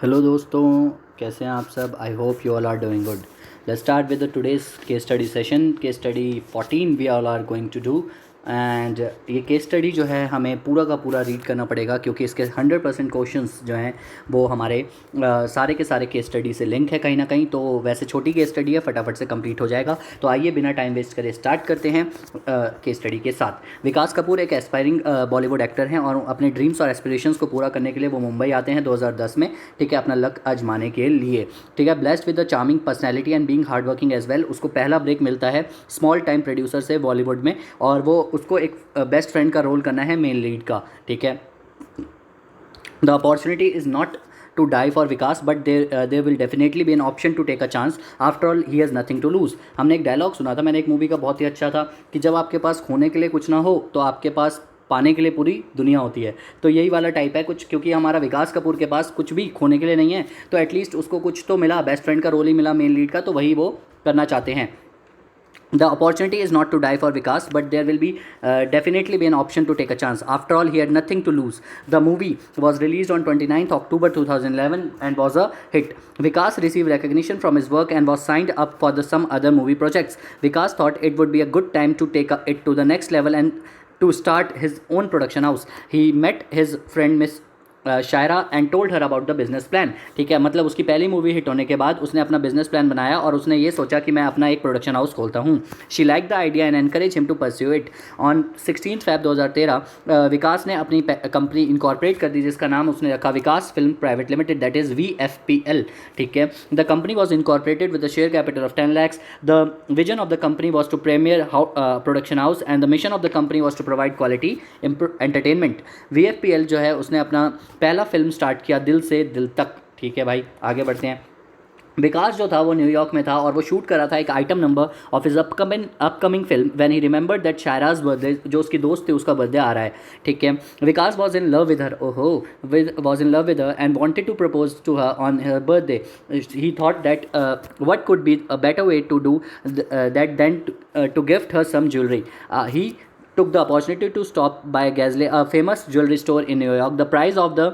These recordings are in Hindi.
हेलो दोस्तों, कैसे हैं आप सब। I hope you all are doing good. Let's start with the today's case study session. Case study 14 we all are going to do. And ये केस स्टडी जो है हमें पूरा का पूरा रीड करना पड़ेगा, क्योंकि इसके 100% क्वेश्चंस जो हैं वो हमारे सारे के सारे केस स्टडी से लिंक है कहीं ना कहीं। तो वैसे छोटी केस स्टडी है, फटाफट से कंप्लीट हो जाएगा। तो आइए बिना टाइम वेस्ट करे स्टार्ट करते हैं केस स्टडी के साथ। विकास कपूर एक एस्पायरिंग बॉलीवुड एक्टर हैं और अपने ड्रीम्स और एस्पिरेशंस को पूरा करने के लिए वो मुंबई आते हैं 2010 में, ठीक है, अपना लक आजमाने के लिए। ठीक है, blessed with the charming personality and being hard working as well. उसको पहला ब्रेक मिलता है स्मॉल टाइम प्रोड्यूसर से बॉलीवुड में, और वो उसको एक बेस्ट फ्रेंड का रोल करना है, मेन लीड का। ठीक है, the opportunity is not to die for Vikas, but there will definitely be an option to take a chance. After all, he has nothing to lose. हमने एक डायलॉग सुना था, मैंने एक मूवी का, बहुत ही अच्छा था कि जब आपके पास खोने के लिए कुछ ना हो तो आपके पास पाने के लिए पूरी दुनिया होती है। तो यही वाला टाइप है कुछ, क्योंकि हमारा विकास कपूर के पास कुछ भी खोने के लिए नहीं है, तो एटलीस्ट उसको कुछ तो मिला, बेस्ट फ्रेंड का रोल ही मिला मेन लीड का, तो वही वो करना चाहते हैं। The opportunity is not to die for Vikas, but there will be definitely be an option to take a chance. After all, he had nothing to lose. The movie was released on 29th October 2011 and was a hit. Vikas received recognition from his work and was signed up for some other movie projects. Vikas thought it would be a good time to take it to the next level and to start his own production house. He met his friend Miss Shaira and told her about the business plan. ठीक है, मतलब उसकी पहली मूवी हिट होने के बाद उसने अपना बिजनेस प्लान बनाया और उसने ये सोचा कि मैं अपना एक प्रोडक्शन हाउस खोलता हूँ। She like the idea and encourage him to pursue it. On 16 Feb 2013 Vikas ने अपनी कंपनी इनकॉर्पोरेट कर दी, जिसका नाम उसने रखा Vikas film private limited, that is VFPL। ठीक है, the company was incorporated with the share capital of 10 lakhs। The vision of the company was to premier production house and the mission of the company was to provide quality entertainment. VFPL जो है उसने अपना पहला फिल्म स्टार्ट किया दिल से दिल तक। ठीक है भाई, आगे बढ़ते हैं। विकास जो था वो न्यूयॉर्क में था और वो शूट कर रहा था एक item number of his upcoming film when he remembered that Shayra's birthday, जो उसकी दोस्त थी, उसका बर्थडे आ रहा है। ठीक है, Vikas was in love with her, was in love with her and wanted to propose to her on her birthday. He thought that what could be a better way to do that than to gift her some jewellery. He took the opportunity to stop by Gazelle, a famous jewelry store in New York. The price of the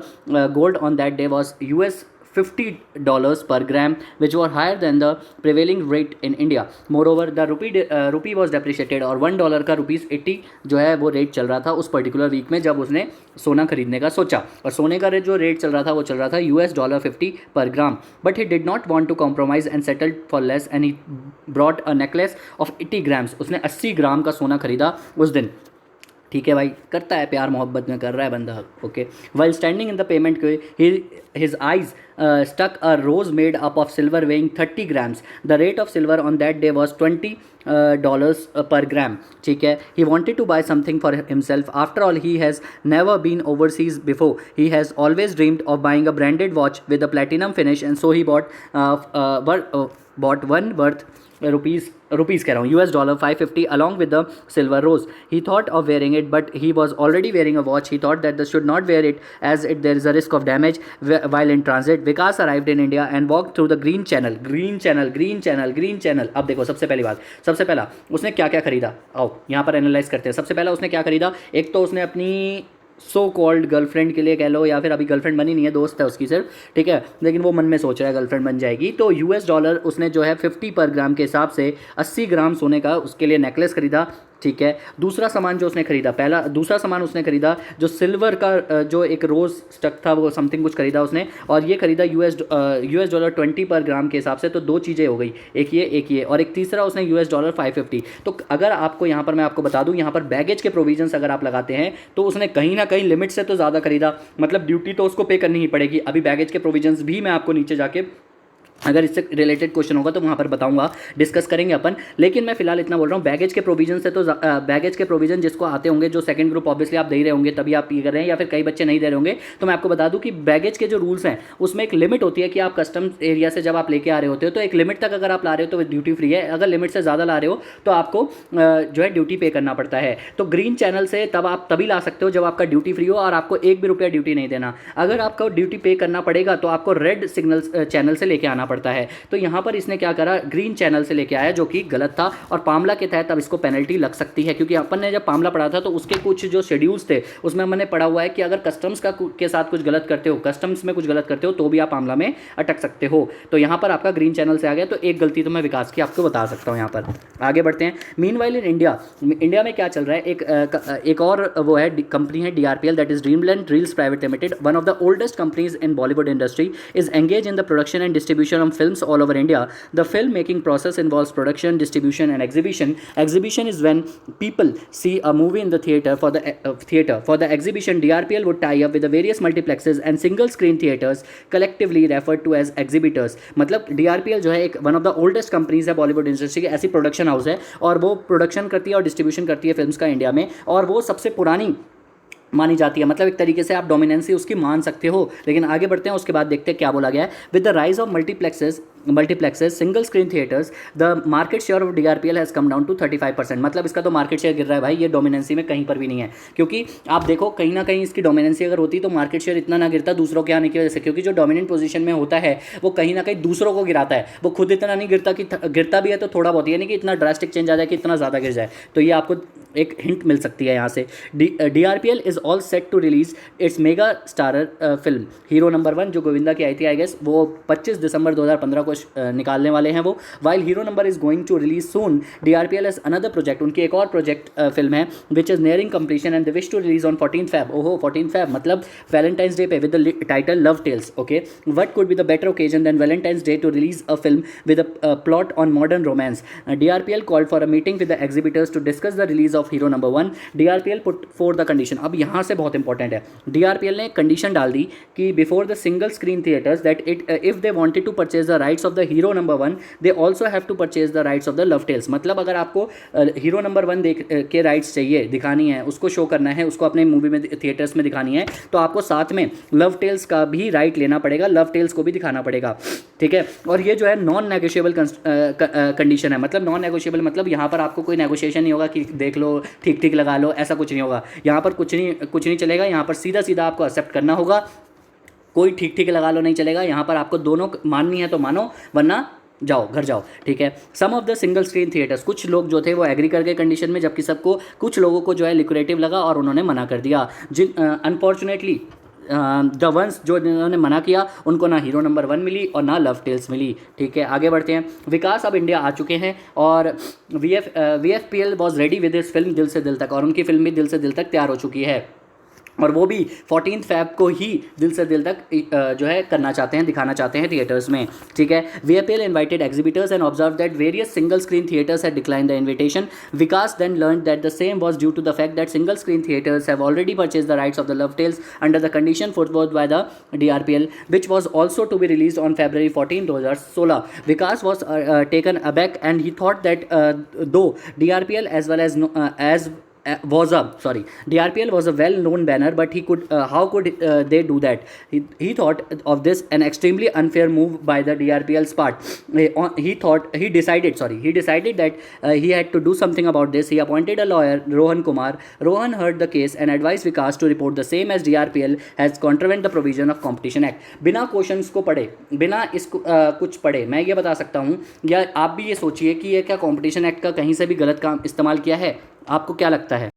gold on that day was US $50 per gram, which were higher than the prevailing rate in India. Moreover, the rupee was depreciated और $1 का ₹80 जो है वो रेट चल रहा था उस पर्टिकुलर वीक में जब उसने सोना खरीदने का सोचा। और सोने का जो रेट चल रहा था वो चल रहा था $50 per gram. But he did not want to compromise and settled for less and he brought a necklace of 80 grams। उसने 80 ग्राम का सोना खरीदा उस दिन। ठीक है भाई, करता है प्यार मोहब्बत में कर रहा है बंदा। Okay, while standing in the payment his eyes stuck a rose made up of silver weighing 30 grams. The rate of silver on that day was $20 per gram. ठीक है, he wanted to buy something for himself. After all, he has never been overseas before. He has always dreamed of buying a branded watch with a platinum finish, and so he bought one worth rupees कह रहा हूँ $550 along with the silver rose. He thought of wearing it, but he was already wearing a watch. He thought that they should not wear it as there is a risk of damage while in transit. Vikas arrived in India and walked through the green channel. अब देखो, सबसे पहला उसने क्या क्या खरीदा, आओ यहाँ पर एनालाइज करते हैं। सबसे पहला उसने क्या खरीदा, एक तो उसने अपनी सो कॉल्ड गर्लफ्रेंड के लिए कह लो, या फिर अभी गर्लफ्रेंड बनी नहीं है, दोस्त है उसकी सिर्फ, ठीक है, लेकिन वो मन में सोच रहा है गर्लफ्रेंड बन जाएगी। तो $, उसने जो है 50 पर ग्राम के हिसाब से 80 ग्राम सोने का उसके लिए नेकलेस खरीदा। ठीक है, दूसरा सामान जो उसने खरीदा, दूसरा सामान उसने खरीदा जो सिल्वर का जो एक रोज़ स्टक था, वो समथिंग कुछ खरीदा उसने, और ये खरीदा $20 पर ग्राम के हिसाब से। तो दो चीज़ें हो गई, एक ये, और एक तीसरा उसने $550। तो अगर आपको यहाँ पर मैं आपको बता दूँ, यहाँ पर बैगेज के प्रोविजंस अगर आप लगाते हैं तो उसने कहीं ना कहीं लिमिट से तो ज़्यादा खरीदा, मतलब ड्यूटी तो उसको पे करनी ही पड़ेगी। अभी बैगेज के प्रोविजंस भी मैं आपको नीचे जाके अगर इससे रिलेटेड क्वेश्चन होगा तो वहाँ पर बताऊंगा, डिस्कस करेंगे अपन। लेकिन मैं फिलहाल इतना बोल रहा हूँ, बैगेज के प्रोविजन से तो बैगेज के प्रोविजन जिसको आते होंगे, जो सेकंड ग्रुप ऑब्वियसली आप दे रहे होंगे तभी आप ये कर रहे हैं, या फिर कई बच्चे नहीं दे रहे होंगे, तो मैं आपको बता दूँ कि बैगेज के जो रूल्स हैं उसमें एक लिमिट होती है कि आप कस्टम्स एरिया से जब आप लेके आ रहे होते हो तो एक लिमिट तक अगर आप ला रहे हो तो ड्यूटी फ्री है, अगर लिमिट से ज़्यादा ला रहे हो तो आपको जो है ड्यूटी पे करना पड़ता है। तो ग्रीन चैनल से तब आप तभी ला सकते हो जब आपका ड्यूटी फ्री हो और आपको 1 भी रुपया ड्यूटी नहीं देना। अगर आपको ड्यूटी पे करना पड़ेगा तो आपको रेड सिग्नल चैनल से लेके आना पड़ता है। तो यहाँ पर इसने क्या करा, ग्रीन चैनल से लेके आया, जो कि गलत था, और पामला के तहत अब इसको पेनल्टी लग सकती है, क्योंकि अपन ने जब पामला पढ़ा था तो उसके कुछ जो शेड्यूल्स थे उसमें मैंने पढ़ा हुआ है कि अगर कस्टम्स का के साथ कुछ गलत करते हो, कस्टम्स में कुछ गलत करते हो, तो भी आप पामला में अटक सकते हो। तो यहाँ पर आपका ग्रीन चैनल से आ गया, तो एक गलती तो मैं विकास की आपको बता सकता हूँ। यहाँ पर आगे बढ़ते हैं। मीनवाइल इन इंडिया, इंडिया में क्या चल रहा है, एक और वो है कंपनी है DRPL, that is dreamland reels private limited, one of the oldest companies in Bollywood industry, is engaged in the production and distribution of films all over India. The film making process involves production, distribution, and exhibition. Exhibition is when people see a movie in the theater. For the exhibition, DRPL would tie up with the various multiplexes and single screen theaters, collectively referred to as exhibitors. मतलब DRPL जो है एक one of the oldest companies है बॉलीवुड इंडस्ट्री की, ऐसी प्रोडक्शन हाउस है, और वो प्रोडक्शन करती है और डिस्ट्रीब्यूशन करती है फिल्म्स का इंडिया में, और वो सबसे पुरानी मानी जाती है। मतलब एक तरीके से आप डोमिनेंसी उसकी मान सकते हो। लेकिन आगे बढ़ते हैं, उसके बाद देखते हैं क्या बोला गया है। With the rise of multiplexes single screen theatres, the market share of DRPL has come down to 35%। मतलब इसका तो मार्केट शेयर गिर रहा है भाई, ये डोमिनेंसी में कहीं पर भी नहीं है। क्योंकि आप देखो कहीं ना कहीं इसकी डोमिनेंसी अगर होती तो मार्केट शेयर इतना ना गिरता दूसरों के आने की वजह से, क्योंकि जो डोमिनेंट पोजीशन में होता है वो कहीं ना कहीं दूसरों को गिराता है, वो खुद इतना नहीं गिरता, कि गिरता भी है तो थोड़ा बहुत, यानी कि इतना ड्रास्टिक चेंज आ जाए कि इतना ज़्यादा गिर जाए। तो ये आपको एक हिंट मिल सकती है यहाँ से। DRPL is all set to release its mega starrer film hero number 1, जो गोविंदा की आई थी आई गेस, वो 25 दिसंबर 2015 को निकालने वाले हैं वो। While hero number is going to release soon, DRPL is another project, उनकी एक और प्रोजेक्ट फिल्म है which is nearing completion and they wish to release on 14 Feb। ओहो 14 Feb मतलब वैलेंटाइंस डे पे, with the title love tales. Okay, what could be the better occasion than Valentine's day to release a film with a plot on modern romance. DRPL called for a meeting with the exhibitors to discuss the release of hero number 1। DRPL put for the condition, अब यहाँ से बहुत इंपॉर्टेंट है, DRPL ने कंडीशन डाल दी कि before the single screen theatres that if they wanted to purchase the rights of the hero number 1 they also have to purchase the rights of the love tales. मतलब अगर आपको हीरो नंबर 1 देख के राइट्स चाहिए, दिखानी है, उसको शो करना है, उसको अपने मूवी में थिएटर्स में दिखानी है, तो आपको साथ में लव टेल्स का भी राइट लेना पड़ेगा, लव टेल्स को भी दिखाना पड़ेगा। ठीक है, और ये जो है नॉन नेगोशिएबल कंडीशन है। मतलब नॉन नेगोशिएबल मतलब यहाँ पर आपको कोई नेगोशिएशन नहीं होगा कि देख लो, ठीक ठीक लगा लो, ऐसा कुछ नहीं होगा। यहाँ पर कुछ नहीं चलेगा, यहाँ पर सीधा सीधा आपको एक्सेप्ट करना होगा, कोई ठीक ठीक लगा लो नहीं चलेगा। यहाँ पर आपको दोनों माननी है तो मानो, वरना जाओ घर जाओ। ठीक है, some of the single screen theatres, कुछ लोग जो थे वो एग्री कर गए कंडीशन में, जबकि सबको, कुछ लोगों को जो है लिक्रेटिव लगा और उन्होंने मना कर दिया। अनफॉर्चुनेटली द वंस जो जिन्होंने मना किया उनको ना हीरो नंबर 1 मिली और ना लव टेल्स मिली। ठीक है, आगे बढ़ते हैं। विकास अब इंडिया आ चुके हैं और VFPL was ready with this film दिल से दिल तक, और उनकी फिल्म भी दिल से दिल तक तैयार हो चुकी है, और वो भी 14 Feb को ही दिल से दिल तक जो है करना चाहते हैं, दिखाना चाहते हैं थिएटर्स में। ठीक है, VFPL invited exhibitors and observe that various single screen theatres had decline the invitation. Vikas then learn that the same was due to the fact that single screen theatres have already purchase the rights of the love tales under the condition put forward by the DRPL which was also to be release on February 14, 2016। Vikas was taken aback and he thought that though DRPL as well as DRPL was a well-known banner, but how could they do that? He thought of this an extremely unfair move by the DRPL's part. He decided that he had to do something about this. He appointed a lawyer, Rohan Kumar. Rohan heard the case and advised Vikas to report the same as DRPL has contravened the provision of Competition Act. बिना क्वेश्चंस को पढ़े, बिना इसको कुछ पढ़े मैं ये बता सकता हूँ, या आप भी ये सोचिए कि ये क्या कॉम्पिटिशन एक्ट का कहीं से भी गलत काम इस्तेमाल किया है? आपको क्या लगता है?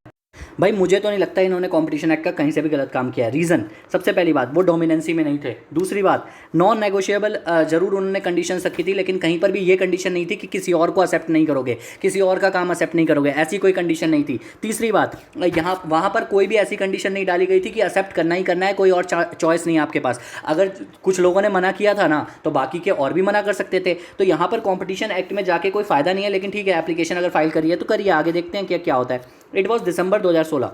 भाई मुझे तो नहीं लगता इन्होंने कॉम्पिटिशन एक्ट का कहीं से भी गलत काम किया है। रीज़न, सबसे पहली बात, वो डोमिनेंसी में नहीं थे। दूसरी बात, नॉन नेगोशिएबल जरूर उन्होंने कंडीशन रखी थी, लेकिन कहीं पर भी ये कंडीशन नहीं थी कि किसी और को एक्सेप्ट नहीं करोगे, किसी और का काम एक्सेप्ट नहीं करोगे, ऐसी कोई कंडीशन नहीं थी। तीसरी बात, यहाँ वहाँ पर कोई भी ऐसी कंडीशन नहीं डाली गई थी कि एक्सेप्ट करना ही करना है, कोई और चॉइस नहीं है आपके पास। अगर कुछ लोगों ने मना किया था ना, तो बाकी के और भी मना कर सकते थे। तो यहाँ पर कॉम्पिटिशन एक्ट में जाके कोई फ़ायदा नहीं है, लेकिन ठीक है, एप्लीकेशन अगर फाइल करिए तो करिए, आगे देखते हैं क्या होता है। It was December 2016।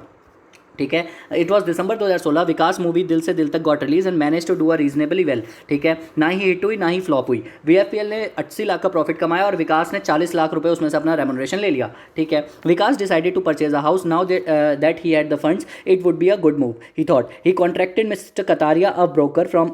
ठीक है, it was December 2016। Vikas movie Dil Se Dil Tak got release and manage to do a reasonably well. ठीक है, ना ही हिट हुई ना ही फ्लॉप हुई। VFPL ने 80 लाख का प्रॉफिट कमाया और विकास ने 40 लाख रुपए उसमें से अपना रेमुनरेशन ले लिया। ठीक है, Vikas decided to purchase a house now that he had the funds, it would be a good move he thought. He contracted mister Kataria, a broker from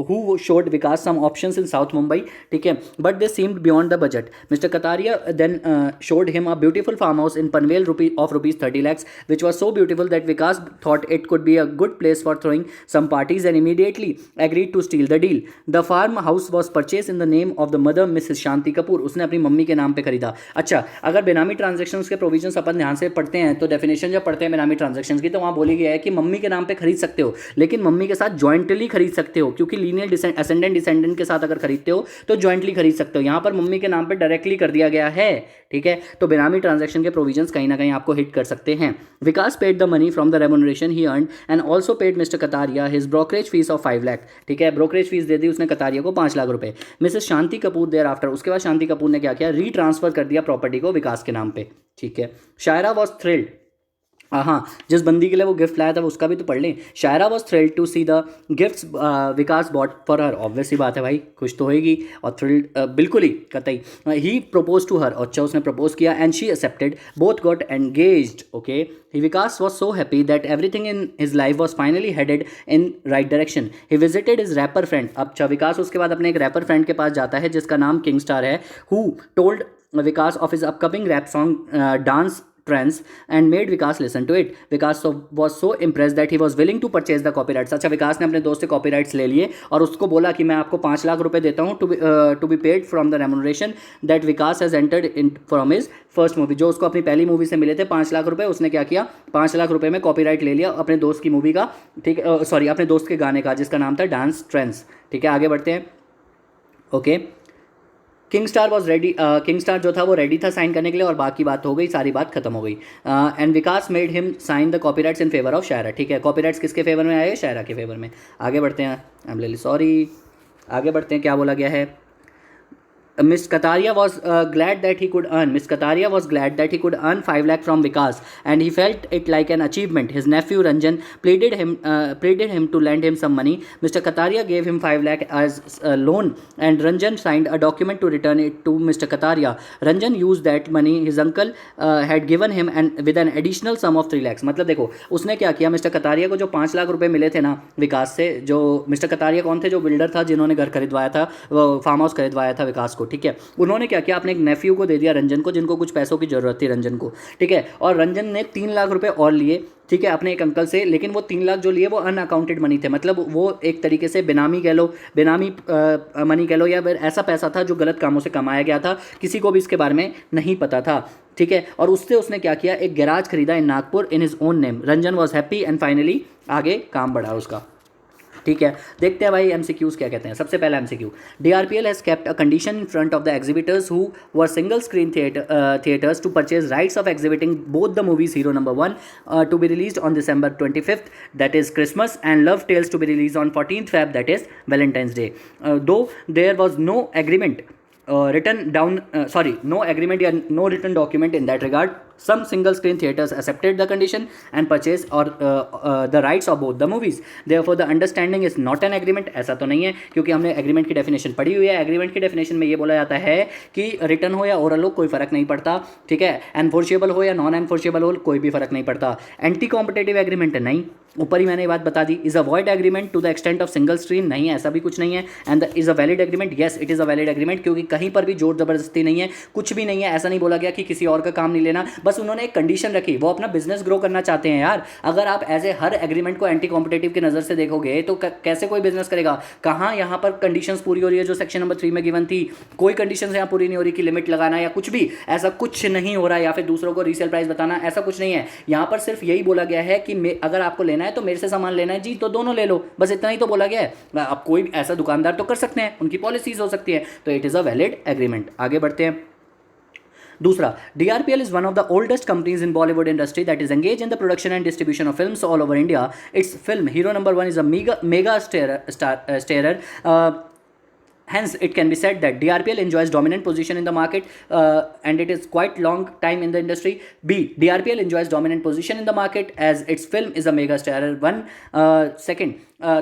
who showed Vikas some options in south Mumbai. ठीक है, but they seemed beyond the budget. Mister Kataria then showed him a beautiful farmhouse in Panvel of rupees 30 lakhs, which was so beautiful that Vikas Vikas thought it could be a good place for throwing some parties and immediately agreed to steal the deal. The farmhouse was purchased in the name of the mother Mrs. Shanti Kapoor. उसने अपनी मम्मी के नाम पे खरीदा. अच्छा, अगर बेनामी ट्रांजेक्शन्स के प्रोविजंस अपन ध्यान से पढ़ते हैं तो डेफिनेशन जब पढ़ते हैं बेनामी ट्रांजेक्शन्स की तो वहाँ बोली गया है कि मम्मी के नाम पे खरीद सकते हो, लेकिन मम्मी के साथ जॉइंटली खरीद सकते हो, क्योंकि लीनियर असेंडेंट डिसेंडेंट के साथ अगर खरीदते हो तो जॉइंटली खरीद सकते हो. यहाँ पर मम्मी के नाम पे डायरेक्टली कर दिया गया है. ठीक है, तो बेनामी ट्रांजैक्शन के प्रोविजंस कहीं ना कहीं आपको हिट कर सकते हैं. Vikas paid the money from the remuneration he earned and also paid mister Kataria his brokerage fees of 5 lakh. ठीक है, ब्रोकरेज फीस दे दी उसने कतारिया को 5 लाख रुपए. Mrs Shanti Kapoor thereafter, उसके बाद शांति कपूर ने क्या किया, रीट्रांसफर कर दिया प्रॉपर्टी को विकास के नाम पे. ठीक है, शायरा वॉज थ्रिल्ड. हाँ, जिस बंदी के लिए वो गिफ्ट लाया था वो उसका भी तो पढ़ लें. Shayra was thrilled to see the gifts Vikas bought for her. Obvious ही बात है भाई, खुश तो होएगी. और थ्रिल्ड बिल्कुल ही कतई. ही प्रपोज टू हर, अच्छा उसने प्रपोज किया and she accepted. Both got engaged. Okay, Vikas was so happy that everything in his life was finally headed in right direction. He visited his rapper friend. अच्छा, विकास उसके बाद अपने एक रैपर फ्रेंड के पास जाता है जिसका नाम किंग स्टार है, who told Vikas of his upcoming rap song dance trends and made Vikas listen to it. Vikas was so impressed that he was willing to purchase the copyrights. अच्छा, विकास ने अपने दोस्त से कॉपीराइट्स ले लिए और उसको बोला कि मैं आपको 5 लाख रुपए देता हूँ to be paid from the remuneration that Vikas has entered in from his first movie. जो उसको अपनी पहली मूवी से मिले थे 5 लाख रुपए, उसने क्या किया, 5 लाख रुपए में कॉपीराइट ले लिया अपने दोस्त की मूवी का. ठीक है, सॉरी, अपने दोस्त के गाने का जिसका नाम था डांस ट्रेंड्स. ठीक है, आगे बढ़ते हैं. Okay, king star was ready. King star जो था वो रेडी था साइन करने के लिए और बाकी बात हो गई, सारी बात खत्म हो गई. And Vikas made him sign the copyrights in favour of Shayra. ठीक है, कॉपीराइट्स किसके फेवर में आए, शायरा के फेवर में. आगे बढ़ते हैं. I am really sorry. आगे बढ़ते हैं, क्या बोला गया है. Miss Kataria was glad that he could earn. Miss Kataria was glad that he could earn 5 lakh from Vikas, and he felt it like an achievement. His nephew Ranjan pleaded him to lend him some money. Mr. Kataria gave him 5 lakh as a loan, and Ranjan signed a document to return it to Mr. Kataria. Ranjan used that money his uncle had given him, and with an additional sum of 3 lakhs. मतलब देखो उसने क्या किया, मिस्टर कतारिया को जो 5 लाख रुपए मिले थे ना विकास से, जो मिस्टर कतारिया कौन थे, जो बिल्डर था जिन्होंने घर खरीदवाया था, फार्म हाउस खरीदवाया था विकास को. ठीक है, उन्होंने क्या किया, अपने एक नेफ्यू को दे दिया रंजन को, जिनको कुछ पैसों की जरूरत थी रंजन को. ठीक है, और रंजन ने 3 लाख रुपए और लिए. ठीक है, अपने एक अंकल से, लेकिन वो 3 लाख जो लिए वो अनअकाउंटेड मनी थे. मतलब वो एक तरीके से बेनामी कह लो, बेनामी मनी कह लो, या फिर ऐसा पैसा था जो गलत कामों से कमाया गया था, किसी को भी इसके बारे में नहीं पता था. ठीक है, और उससे उसने क्या किया, एक गैराज खरीदा in Nagpur in his own name. Ranjan was happy and finally आगे काम बढ़ा उसका. ठीक है, देखते हैं भाई एमसीक्यूज क्या कहते हैं. सबसे पहला MCQ, DRPL has kept a condition in front of the exhibitors who were single screen theatres to purchase rights of exhibiting both the movies hero number 1 to be released on December 25th, that is Christmas, and Love Tales to be released on 14th Feb, that is Valentine's Day. Though there was no agreement no agreement or no written document in that regard, some single screen theaters accepted the condition and purchased the rights of both the movies. Therefore the understanding is not an agreement. ऐसा तो नहीं है, क्योंकि हमने एग्रीमेंट की डेफिनेशन पढ़ी हुई है. एग्रीमेंट की डेफिनेशन में ये बोला जाता है कि रिटर्न हो या ओरल हो कोई फर्क नहीं पड़ता. ठीक है, एनफोर्सेबल हो या नॉन एनफोर्सेबल हो कोई भी फर्क नहीं पड़ता. एंटी कॉम्पिटेटिव एग्रीमेंट है नहीं, ऊपर ही मैंने ये बात बता दी. Is a void agreement to the extent of single screen, नहीं ऐसा भी कुछ नहीं है. And is a valid agreement, yes it is a valid agreement, क्योंकि कहीं पर भी जोर जबरदस्ती नहीं है, कुछ भी नहीं है. ऐसा नहीं बोला गया कि किसी और का काम नहीं लेना, बस उन्होंने एक कंडीशन रखी. वो अपना बिजनेस ग्रो करना चाहते हैं यार. अगर आप एज ए हर एग्रीमेंट को एंटी कॉम्पिटेटिव की नज़र से देखोगे तो कैसे कोई बिजनेस करेगा. कहाँ यहाँ पर कंडीशंस पूरी हो रही है जो सेक्शन नंबर 3 में गिवन थी. कोई कंडीशंस यहाँ पूरी नहीं हो रही कि लिमिट लगाना या कुछ भी, ऐसा कुछ नहीं हो रहा है. या फिर दूसरों को रीसेल प्राइस बताना, ऐसा कुछ नहीं है. यहाँ पर सिर्फ यही बोला गया है कि अगर आपको लेना है तो मेरे से सामान लेना है जी, तो दोनों ले लो, बस इतना ही तो बोला गया है. अब कोई ऐसा दुकानदार तो कर सकते हैं, उनकी पॉलिसीज हो सकती है, तो it is a valid agreement. आगे बढ़ते हैं. दूसरा, DRPL is one of the oldest companies in Bollywood industry that is engaged in the production and distribution of films all over India. Its film Hero Number 1 is a mega starer. Hence, it can be said that DRPL enjoys dominant position in the market, and it is quite long time in the industry. B, DRPL enjoys dominant position in the market as its film is a mega starer. Second,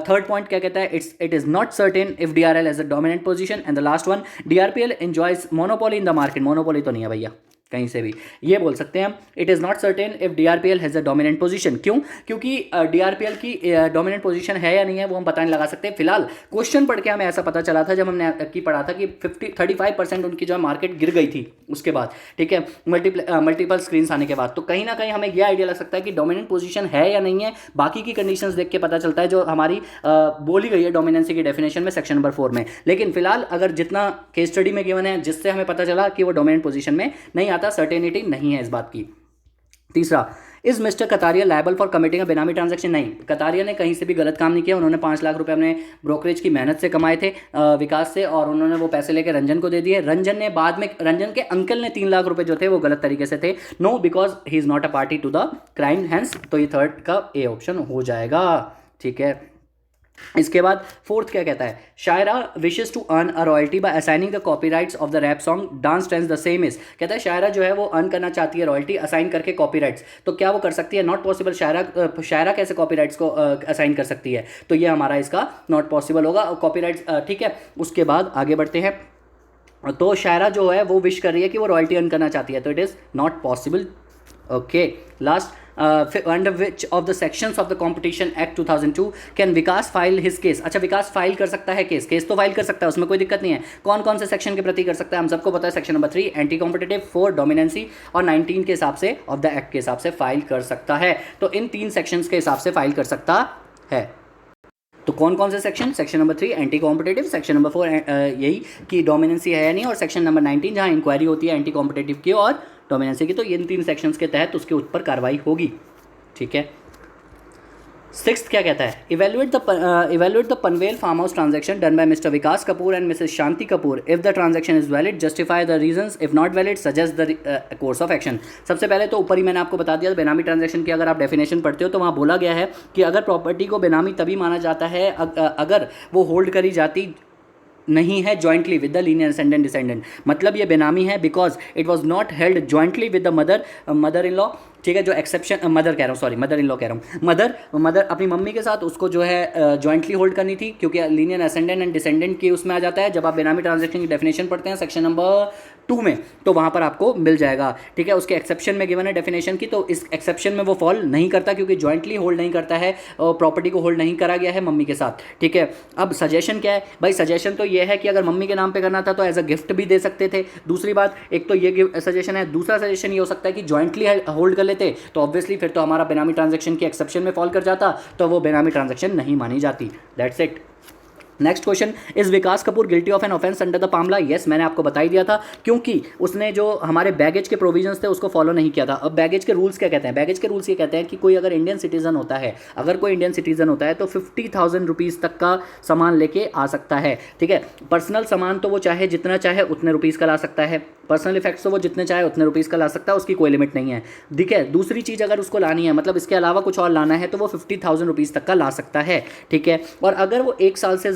third point क्या कहता है, it is not certain if DRL has a dominant position. And the last one, DRPL enjoys monopoly in the market. Monopoly तो नहीं है भैया, कहीं से भी ये बोल सकते हैं हम। It is not certain if DRPL has a dominant position. क्यों? क्योंकि DRPL की डोमिनेंट पोजीशन है या नहीं है वो हम पता नहीं लगा सकते। फिलहाल क्वेश्चन पढ़ के हमें ऐसा पता चला था जब हमने पढ़ा था कि 35% उनकी जो है मार्केट गिर गई थी उसके बाद, ठीक है, मल्टीपल स्क्रीन आने के बाद। तो कहीं ना कहीं हमें यह आइडिया लग सकता है कि डोमिनेंट पोजीशन है या नहीं है, बाकी की कंडीशंस देख के पता चलता है जो हमारी बोली गई है डोमिनेंसी की डेफिनेशन में सेक्शन नंबर 4 में। लेकिन फिलहाल अगर जितना केस स्टडी में गिवन है जिससे हमें पता चला कि वो डोमिनेंट पोजीशन में नहीं आता, सर्टेनिटी नहीं है इस बात की। तीसरा, is mister Kataria liable for committing a बेनामी ट्रांजैक्शन? नहीं, कतारिया ने कहीं से भी गलत काम नहीं किया। उन्होंने 5 लाख रुपए अपने ब्रोकरेज की मेहनत से कमाए थे विकास से, और उन्होंने वो पैसे लेकर रंजन को दे दिए। रंजन ने बाद में, रंजन के अंकल ने 3 लाख रुपए जो थे वो गलत तरीके से थे। No, because he is not a party to the crime, hence तो ये थर्ड का ए ऑप्शन हो जाएगा, ठीक है। इसके बाद फोर्थ क्या कहता है? Shayra wishes to earn a royalty by assigning the copyrights of the rap song dance trends the same is. कहता है शायरा जो है वो अर्न करना चाहती है रॉयल्टी असाइन करके कॉपीराइट्स, तो क्या वो कर सकती है? Not possible. शायरा कैसे कॉपीराइट्स को असाइन कर सकती है? तो ये हमारा इसका नॉट पॉसिबल होगा कॉपीराइट्स, ठीक है। उसके बाद आगे बढ़ते हैं। तो शायरा जो है वो विश कर रही है कि वो रॉयल्टी अर्न करना चाहती है, तो it is not possible, okay. Last, under which of the sections of the competition act 2002 can Vikas file his case? अच्छा, विकास फाइल कर सकता है केस तो फाइल कर सकता है, उसमें कोई दिक्कत नहीं है। कौन कौन से सेक्शन के प्रति कर सकता है? हम सबको पता है, section number 3 anti competitive, 4 dominancy और 19 के हिसाब से ऑफ द एक्ट के हिसाब से फाइल कर सकता है। तो इन 3 सेक्शंस के हिसाब से फाइल कर सकता है। तो कौन कौन से section? Section number 3 anti competitive, section number 4 यही कि डोमिनेंसी है या नहीं, और सेक्शन नंबर 19 जहाँ इंक्वायरी होती है एंटी कॉम्पिटिटिव की और डोमिनेंसी की। तो इन 3 सेक्शंस के तहत उसके ऊपर कार्रवाई होगी, ठीक है। सिक्स्थ क्या कहता है? Evaluate the Panvel farm house transaction done by Mr Vikas Kapoor and Mrs Shanti Kapoor. If the transaction is valid justify the reasons, if not valid suggest the course of action. सबसे पहले तो ऊपर ही मैंने आपको बता दिया बेनामी ट्रांजैक्शन की अगर आप डेफिनेशन पढ़ते हो तो वहाँ बोला गया है कि अगर प्रॉपर्टी को बेनामी तभी माना जाता है अगर वो होल्ड करी जाती नहीं है jointly with the linear ascendant descendant. मतलब ये बेनामी है because it was not held jointly with the mother in law, ठीक है। जो एक्सेप्शन मदर कह रहा हूँ, सॉरी मदर इन लॉ कह रहा हूँ, मदर अपनी मम्मी के साथ उसको जो है जॉइंटली होल्ड करनी थी, क्योंकि लीनियर असेंडेंट एंड डिसेंडेंट की उसमें आ जाता है। जब आप बेनामी ट्रांजैक्शन की डेफिनेशन पढ़ते हैं सेक्शन नंबर 2 में, तो वहाँ पर आपको मिल जाएगा, ठीक है। उसके एक्सेप्शन में गिवन है डेफिनेशन की, तो इस एक्सेप्शन में वो फॉल नहीं करता क्योंकि जॉइंटली होल्ड नहीं करता है और प्रॉपर्टी को होल्ड नहीं करा गया है मम्मी के साथ, ठीक है। अब सजेशन क्या है भाई? सजेशन तो ये है कि अगर मम्मी के नाम पे करना था तो एज अ गिफ्ट भी दे सकते थे। दूसरी बात, एक तो ये सजेशन है, दूसरा सजेशन ये हो सकता है कि जॉइंटली होल्ड कर लेते, तो ऑब्वियसली फिर तो हमारा बेनामी ट्रांजैक्शन की एक्सेप्शन में फॉल कर जाता, तो वो बेनामी ट्रांजैक्शन नहीं मानी जाती। That's it. Next question, is Vikas Kapoor guilty of an offence under the PMLA? Yes, मैंने आपको बता ही दिया था, क्योंकि उसने जो हमारे बैगेज के प्रोविजंस थे उसको फॉलो नहीं किया था। अब बैगेज के रूल्स क्या कहते हैं? बैगेज के रूल्स ये कहते हैं कि कोई अगर इंडियन सिटीजन होता है, तो 50,000 रुपीज़ तक का सामान लेके आ सकता है, ठीक है। पर्सनल सामान तो वो चाहे जितना चाहे उतने रुपीज़ का ला सकता है, पर्सनल इफेक्ट्स तो वो जितने चाहे उतने रुपीज़ का ला सकता है, उसकी कोई लिमिट नहीं है, ठीक है। दूसरी चीज़ अगर उसको लानी है, मतलब इसके अलावा कुछ और लाना है, तो वो 50,000 रुपीज़ तक का ला सकता है, ठीक है। और अगर वो 1 साल से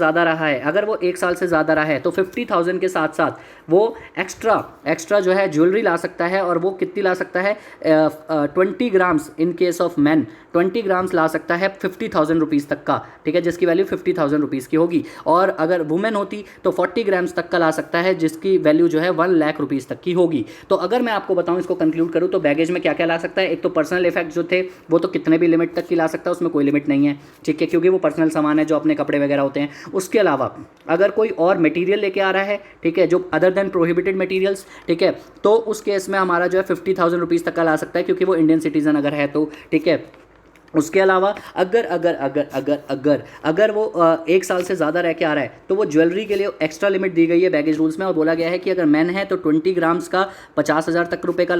ज़्यादा रहा है, तो 50,000 के साथ साथ वो एक्स्ट्रा जो है ज्वेलरी ला सकता है, और वो कितनी ला सकता है? 20 grams in case of man, 20 grams ला सकता है 50,000 रुपीज़ तक का, ठीक है, जिसकी वैल्यू 50,000 रुपीज़ की होगी। और अगर वुमेन होती तो 40 ग्राम्स तक का ला सकता है, जिसकी वैल्यू जो है 1 लाख रुपीज़ तक की होगी। तो अगर मैं आपको बताऊं, इसको कंक्लूड करूं, तो बैगेज में क्या क्या ला सकता है? एक तो पर्सनल इफेक्ट जो थे वो तो कितने भी लिमिट तक की ला सकता है, उसमें कोई लिमिट नहीं है, ठीक है, क्योंकि वो पर्सनल सामान है जो अपने कपड़े वगैरह होते हैं। उसके अलावा अगर कोई और मटेरियल लेके आ रहा है, ठीक है, जो अदर देन प्रोहिबिटेड मटेरियल्स, ठीक है, तो उस केस में हमारा जो है 50,000 रुपीज़ तक का ला सकता है, क्योंकि वो इंडियन सिटीजन अगर है तो, ठीक है। उसके अलावा अगर अगर अगर अगर अगर अगर वो 1 साल से ज़्यादा रह के आ रहा है, तो वो ज्वेलरी के लिए एक्स्ट्रा लिमिट दी गई है बैगेज रूल्स में, और बोला गया है कि अगर मैन है तो 20 ग्राम्स का 50,000 तक रुपए का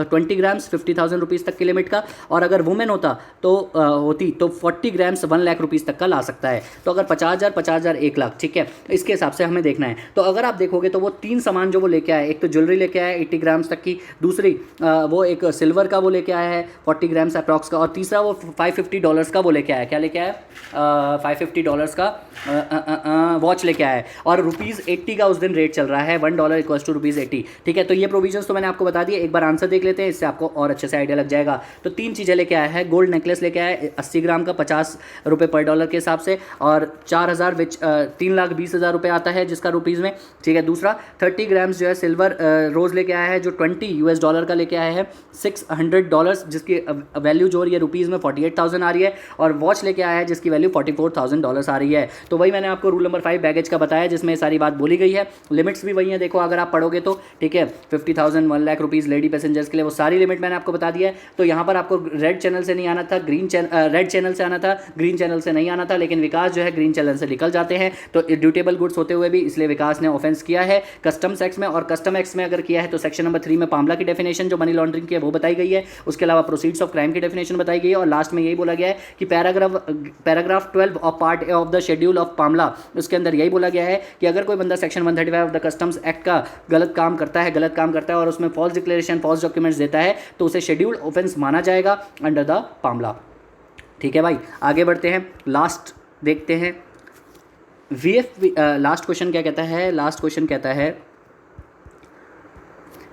20 ग्राम्स 50,000 रुपीज़ तक की लिमिट का, और अगर वुमेन होता तो 40 ग्राम्स 1 लाख रुपीज़ तक का ला सकता है। तो अगर 50,000 1 लाख, ठीक है, इसके हिसाब से हमें देखना है। तो अगर आप देखोगे तो वो 3 सामान जो वो लेके आया, एक तो ज्वेलरी लेके आया 80 ग्राम्स तक की, दूसरी वो एक सिल्वर का वो लेके आया है 40 ग्राम्स अप्रॉक्स का, और तीसरा वो $550 का वो लेके आया, क्या लेके आया? $550 का वॉच लेके आया है और ₹80 का उस दिन रेट चल रहा है, $1 इक्वल्स टू ₹80। ठीक है, तो ये प्रोविजंस तो मैंने आपको बता दिए। एक बार आंसर देख लेते हैं, इससे आपको और अच्छे से आइडिया लग जाएगा। तो 3 चीज़ें लेके आया है। गोल्ड नेकलेस लेके आया है 80 ग्राम का, ₹50 पर डॉलर के हिसाब से, और 4000 विच 3,20,000 आता है जिसका रुपीज़ में। ठीक है, दूसरा 30 ग्राम्स जो है सिल्वर रोज़ लेके आया है जो $20 का लेके आया है, $600 जिसकी वैल्यू जो है रुपीज़ में 48,000 आ रही है, और वॉच लेके आया है जिसकी वैल्यू $44,000 आ रही है। तो वही मैंने आपको रूल नंबर 5 बैगेज का बताया जिसमें सारी बात बोली गई है। लिमिट्स भी वही है, देखो अगर आप पढ़ोगे तो। ठीक है, 50,000 1 लाख रुपीज़ लेडी पैसेंजर्स के लिए, वो सारी लिमिट मैंने आपको बता दिया है। तो यहाँ पर आपको रेड चैनल से नहीं आना था, रेड चैनल से आना था, ग्रीन चैनल से नहीं आना था, लेकिन विकास जो है ग्रीन चैनल से निकल जाते हैं। तो ड्यूटेबल गुड्स होते हुए भी इसलिए विकास ने ऑफेंस किया है कस्टम्स एक्ट में, और कस्टम एक्ट में अगर किया है तो सेक्शन नंबर 3 में पामला की डेफिनेशन जो मनी लॉन्ड्रिंग की है वो बताई गई है। उसके अलावा प्रोसीड्स ऑफ क्राइम की डेफिनेशन बताई गई है, और लास्ट में यही बोला गया है कि paragraph 12 of part A of the schedule of PMLA, उसके अंदर यही बोला गया है कि अगर कोई बंदा section 135 of the customs act का गलत काम करता है और उसमें फॉल्स डिक्लेरेशन, फॉल्स डॉक्यूमेंट्स देता है, तो उसे शेड्यूल ऑफेंस माना जाएगा अंडर द पामला। ठीक है भाई, आगे बढ़ते हैं, लास्ट देखते हैं। लास्ट क्वेश्चन क्या कहता है? लास्ट क्वेश्चन कहता है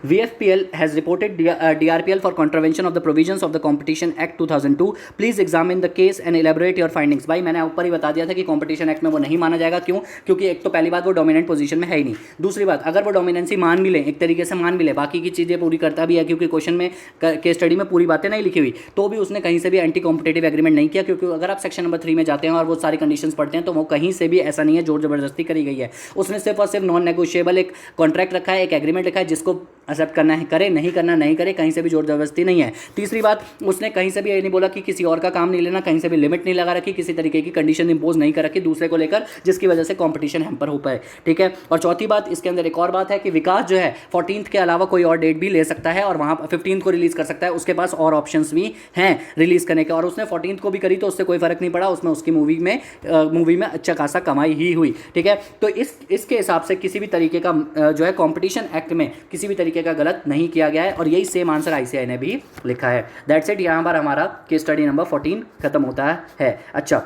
VFPL has reported DRPL for contravention of the provisions of the Competition Act 2002. Please examine the case and elaborate your findings. भाई मैंने ऊपर ही बता दिया था कि कॉम्पिटिशन एक्ट में वो नहीं माना जाएगा। क्यों? क्योंकि एक तो पहली बात वो डोमिनेंट पोजीशन में है ही नहीं। दूसरी बात, अगर वो डोमिनेंसी मान भी ले, एक तरीके से मान भी ले, बाकी की चीज़ें पूरी करता भी है, क्योंकि क्वेश्चन में केस स्टडी में पूरी बातें नहीं लिखी हुई, तो भी उसने कहीं से भी एंटी कॉम्पिटेटिव एग्रीमेंट नहीं किया। क्योंकि अगर आप सेक्शन नंबर 3 में जाते हैं और वो सारी कंडीशंस पढ़ते हैं तो वो कहीं से भी ऐसा नहीं है जोर जबरदस्ती करी गई है। उसने सिर्फ और सिर्फ नॉन नेगोशिएबल एक कॉन्ट्रैक्ट रखा है, एक एग्रीमेंट रखा है, जिसको एक्सेप्ट करना है करे, नहीं करना नहीं करे, कहीं से भी जोर जबरदस्ती नहीं है। तीसरी बात, उसने कहीं से भी ये नहीं बोला कि किसी और का काम नहीं लेना, कहीं से भी लिमिट नहीं लगा रखी, किसी तरीके की कंडीशन इंपोज नहीं कर रखी दूसरे को लेकर, जिसकी वजह से कंपटीशन हैम्पर हो पाए। ठीक है, और चौथी बात, इसके अंदर एक और बात है कि विकास जो है 14th के अलावा कोई और डेट भी ले सकता है और वहाँ 15th को रिलीज कर सकता है। उसके पास और ऑप्शंस भी हैं रिलीज करने के, और उसने 14th को भी करी तो उससे कोई फर्क नहीं पड़ा, उसमें उसकी मूवी में अच्छा खासा कमाई ही हुई। ठीक है, तो इसके हिसाब से किसी भी तरीके का जो है कॉम्पिटिशन एक्ट में किसी भी तरीके का गलत नहीं किया गया है, और यही सेम आंसर ICAI ने भी लिखा है। दैट्स इट, यहाँ पर हमारा केस स्टडी नंबर 14 खत्म होता है। अच्छा,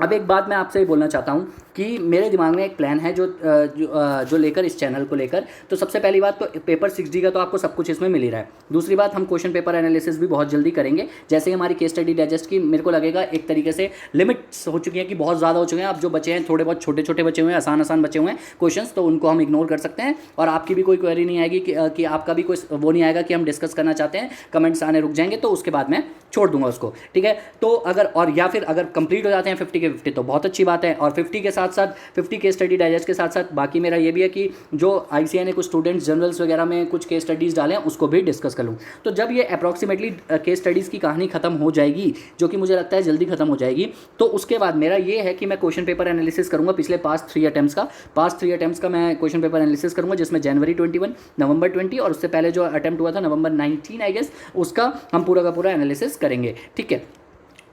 अब एक बात मैं आपसे ये बोलना चाहता हूँ कि मेरे दिमाग में एक प्लान है जो लेकर इस चैनल को लेकर। तो सबसे पहली बात तो पेपर 6D का तो आपको सब कुछ इसमें मिल ही रहा है। दूसरी बात, हम क्वेश्चन पेपर एनालिसिस भी बहुत जल्दी करेंगे। जैसे ही हमारी केस स्टडी डाइजेस्ट की मेरे को लगेगा एक तरीके से लिमिट्स हो चुकी हैं कि बहुत ज़्यादा हो चुके हैं। अब जो बचे हैं थोड़े बहुत छोटे छोटे बचे हुए हैं, आसान बचे हुए हैं क्वेश्चन, तो उनको हम इग्नोर कर सकते हैं, और आपकी भी कोई क्वेरी नहीं आएगी कि आपका भी कोई वो नहीं आएगा कि हम डिस्कस करना चाहते हैं, कमेंट्स आने रुक जाएंगे, तो उसके बाद मैं छोड़ दूंगा उसको। ठीक है, तो अगर कंप्लीट हो जाते हैं 50 के 50 तो बहुत अच्छी बात है, और 50 के साथ साथ 50 केस स्टडी डाइजेस्ट के साथ साथ बाकी मेरा ये भी है कि जो ICAI ने कुछ स्टूडेंट्स जनरल्स वगैरह में कुछ केस स्टडीज़ डाले हैं उसको भी डिस्कस कर लूँ। तो जब ये अप्रॉक्सीमेटली केस स्टडीज़ की कहानी खत्म हो जाएगी, जो कि मुझे लगता है जल्दी खत्म हो जाएगी, तो उसके बाद मेरा ये है कि मैं क्वेश्चन पेपर एनालिसिस करूँगा पिछले पास्ट 3 अटैम्प्ट्स का मैं क्वेश्चन पेपर एनालिसिस करूँगा, जिसमें जनवरी 21, नवंबर 20 और उससे पहले जो अटैम्प्ट हुआ था नवंबर 19 आई गेस, उसका हम पूरा का पूरा एनालिसिस करेंगे। ठीक है,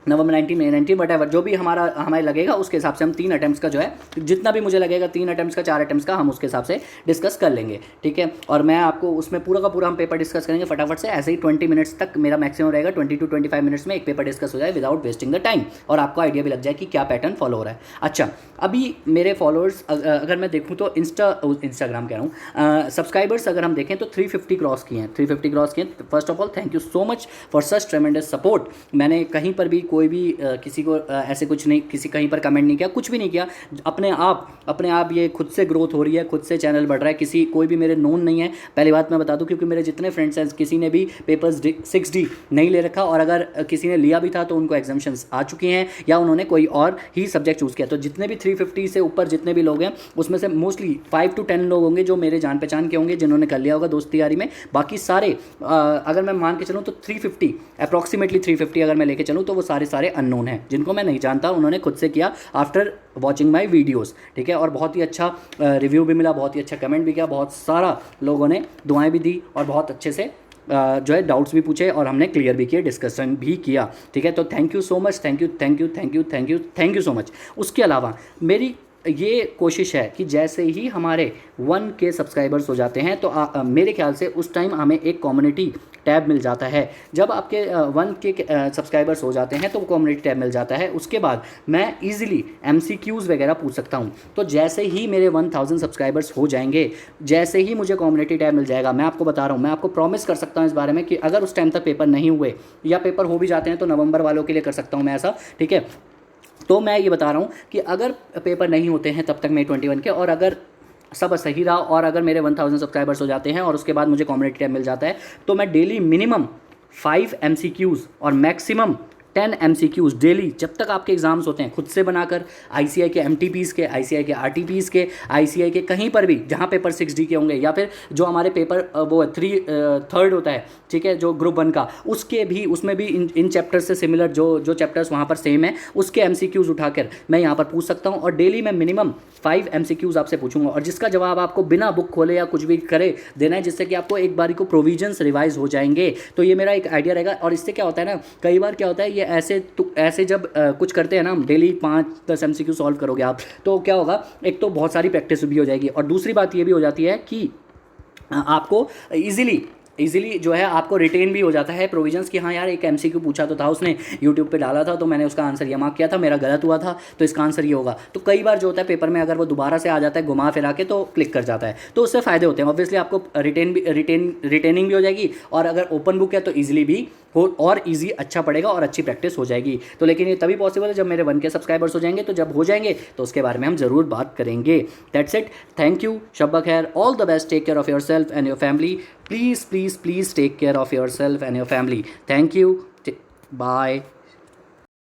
नवंबर 19 वट जो भी हमें लगेगा उसके हिसाब से हम 3 अटैम्प्ट्स का जो है, जितना भी मुझे लगेगा 3 अटैम्प्ट्स का 4 अटैम्प्ट्स का, हम उसके हिसाब से डिस्कस कर लेंगे। ठीक है, और मैं आपको उसमें पूरा का पूरा हम पेपर डिस्कस करेंगे फटाफट से। ऐसे ही 20 मिनट्स तक मेरा मैक्सिमम रहेगा, 20 to 25 मिनट्स में एक पेपर डिस्कस हो जाए विदाउट वेस्टिंग द टाइम, और आपको आइडिया भी लग जाए कि क्या पैटर्न फॉलो हो रहा है। अच्छा, अभी मेरे फॉलोअर्स अगर मैं देखूँ तो इंस्टाग्राम कह रहा हूँ, सब्सक्राइबर्स अगर हम देखें तो 350 क्रॉस किए हैं। First of all thank you so much for such ट्रेमेंडस support. मैंने कहीं पर भी कोई भी किसी को ऐसे कुछ नहीं, कहीं पर कमेंट नहीं किया, कुछ भी नहीं किया, अपने आप ये खुद से ग्रोथ हो रही है, खुद से चैनल बढ़ रहा है। कोई भी मेरे नोन नहीं है, पहली बात मैं बता दूं, क्योंकि मेरे जितने फ्रेंड्स हैं किसी ने भी पेपर्स 6D नहीं ले रखा, और अगर किसी ने लिया भी था तो उनको एग्जाम्शंस आ चुके हैं या उन्होंने कोई और ही सब्जेक्ट चूज़ किया। तो जितने भी 350 से ऊपर जितने भी लोग हैं उसमें से मोस्टली 5 to 10 लोग होंगे जो मेरे जान पहचान के होंगे, जिन्होंने कर लिया होगा दोस्ती यारी में। बाकी सारे अगर मैं मान के चलूँ तो 350 अप्रॉक्सीमेटली 350 अगर मैं लेके चलूँ तो वो सारे अननोन हैं, जिनको मैं नहीं जानता, उन्होंने खुद से किया आफ्टर वॉचिंग माई वीडियोज़। ठीक है, और बहुत ही अच्छा रिव्यू भी मिला, बहुत ही अच्छा कमेंट भी किया, बहुत सारा लोगों ने दुआएं भी दी, और बहुत अच्छे से जो है डाउट्स भी पूछे, और हमने क्लियर भी किए, डिस्कशन भी किया। ठीक है, तो thank you so much, thank you so much. उसके अलावा मेरी ये कोशिश है कि जैसे ही हमारे 1K सब्सक्राइबर्स हो जाते हैं तो मेरे ख्याल से उस टाइम हमें एक कम्युनिटी टैब मिल जाता है। जब आपके 1K सब्सक्राइबर्स हो जाते हैं तो वो कम्युनिटी टैब मिल जाता है। उसके बाद मैं ईजिली MCQs वगैरह पूछ सकता हूँ। तो जैसे ही मेरे 1000 सब्सक्राइबर्स हो जाएंगे, जैसे ही मुझे कम्युनिटी टैब मिल जाएगा, मैं आपको बता रहा हूँ, मैं आपको प्रॉमिस कर सकता हूँ इस बारे में कि अगर उस टाइम तक पेपर नहीं हुए या पेपर हो भी जाते हैं तो नवंबर वालों के लिए कर सकता हूँ मैं ऐसा, ठीक है। तो मैं ये बता रहा हूँ कि अगर पेपर नहीं होते हैं तब तक मैं 21 के, और अगर सब सही रहा और अगर मेरे 1000 सब्सक्राइबर्स हो जाते हैं और उसके बाद मुझे कम्युनिटी टैब मिल जाता है तो मैं डेली मिनिमम 5 MCQs और मैक्सिमम 10 MCQs डेली, जब तक आपके एग्जाम्स होते हैं, खुद से बनाकर ICI के MTPs के, ICI के RTPs के, ICI के कहीं पर भी जहाँ पेपर 6D के होंगे या फिर जो हमारे पेपर वो 3rd होता है, ठीक है, जो ग्रुप 1 का, उसके भी उसमें भी इन चैप्टर्स से सिमिलर जो चैप्टर्स वहाँ पर सेम है उसके MCQs उठाकर मैं यहाँ पर पूछ सकता हूँ। और डेली मैं मिनिमम 5 MCQs आपसे पूछूंगा और जिसका जवाब आपको बिना बुक खोले या कुछ भी करे देना है, जिससे कि आपको एक बारी को प्रोविजंस रिवाइज हो जाएंगे। तो ये मेरा एक आइडिया रहेगा। और इससे क्या होता है ना, कई बार क्या होता है, ये ऐसे जब कुछ करते हैं ना, डेली 5-10 MCQ सॉल्व करोगे आप, तो क्या होगा, एक तो बहुत सारी प्रैक्टिस भी हो जाएगी और दूसरी बात ये भी हो जाती है कि आपको इजीली जो है आपको रिटेन भी हो जाता है प्रोविजंस कि हाँ यार एक MCQ पूछा तो था, उसने यूट्यूब पे डाला था तो मैंने उसका आंसर ये मार्क किया था, मेरा गलत हुआ था तो इसका आंसर ये होगा। तो कई बार जो होता है पेपर में अगर वो दोबारा से आ जाता है घुमा फिरा के तो क्लिक कर जाता है, तो उससे फ़ायदे होते हैं। ऑब्वियसली आपको रिटेनिंग भी हो जाएगी और अगर ओपन बुक है तो ईजिली भी हो और ईजी अच्छा पड़ेगा और अच्छी प्रैक्टिस हो जाएगी। तो लेकिन ये तभी पॉसिबल है जब मेरे 1K सब्सक्राइबर्स हो जाएंगे। तो जब हो जाएंगे तो उसके बारे में हम ज़रूर बात करेंगे। दैट्स इट, थैंक यू, शब्बा खैर, all the best, take care of yourself and your family, please take care of yourself and your family. Thank you, bye.